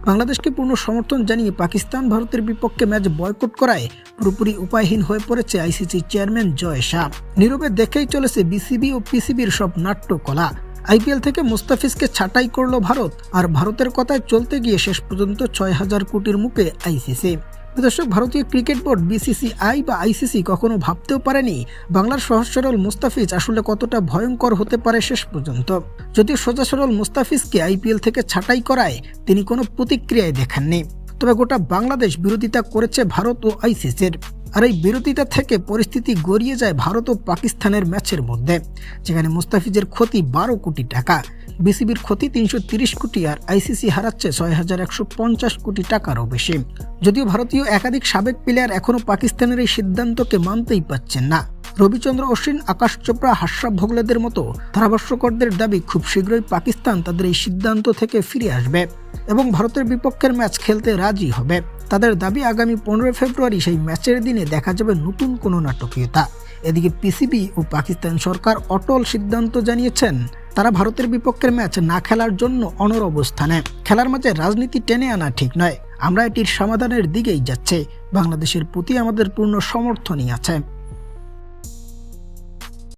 বাংলাদেশকে পূর্ণ সমর্থন জানিয়ে পাকিস্তান ভারতের বিপক্ষে ম্যাচ বয়কট করায় পুরোপুরি উপায়হীন হয়ে পড়েছে আইসিসি চেয়ারম্যান জয় শাহ। নীরবে দেখেই চলেছে বিসিবি ও পিসিবির সব নাট্যকলা। আইপিএল থেকে মুস্তাফিজকে ছাঁটাই করল ভারত, আর ভারতের কথায় চলতে গিয়ে শেষ পর্যন্ত ৬,০০০ কোটির মুখে আইসিসি। দর্শক, ভারতীয় ক্রিকেট বোর্ড বিসিসিআই বা আইসিসি কখনো ভাবতেও পারেনি বাংলার সহজ সরল মুস্তাফিজ আসলে কতটা ভয়ঙ্কর হতে পারে শেষ পর্যন্ত। যদিও সোজা সরল মুস্তাফিজকে আইপিএল থেকে ছাঁটাই করায় তিনি কোনো প্রতিক্রিয়ায় দেখাননি, তবে গোটা বাংলাদেশ বিরোধিতা করেছে ভারত ও আইসিসির। আর এই বিরোধিতা থেকে পরিস্থিতি গড়িয়ে যায় ভারত ও পাকিস্তানের ম্যাচের মধ্যে, যেখানে মুস্তাফিজের ক্ষতি ১২ কোটি টাকা, বিসিবির ক্ষতি ৩৩০ কোটি, আর আইসিসি হারাচ্ছে ৬,১৫০ কোটি টাকারও বেশি। যদিও ভারতীয় একাধিক সাবেক প্লেয়ার এখনও পাকিস্তানের এই সিদ্ধান্তকে মানতেই পারছেন না। রবিচন্দ্র অশ্বিন, আকাশ চোপড়া, হাশরাফ ভোগলেদের মতো ধারাভাষ্যকারদের দাবি খুব শীঘ্রই পাকিস্তান তাদের এই সিদ্ধান্ত থেকে ফিরে আসবে এবং ভারতের বিপক্ষের ম্যাচ খেলতে রাজি হবে। তাদের দাবি আগামী ১৫ ফেব্রুয়ারি সেই ম্যাচের দিনে দেখা যাবে নতুন কোনো নাটকীয়তা। এদিকে পিসিবি ও পাকিস্তান সরকার অটল সিদ্ধান্ত জানিয়েছেন তারা ভারতের বিপক্ষের ম্যাচ না খেলার জন্য অনড় অবস্থানে। খেলার মাঝে রাজনীতি টেনে আনা ঠিক নয়, আমরা এটির সমাধানের দিকেই যাচ্ছি। বাংলাদেশের প্রতি আমাদের পূর্ণ সমর্থনই আছে।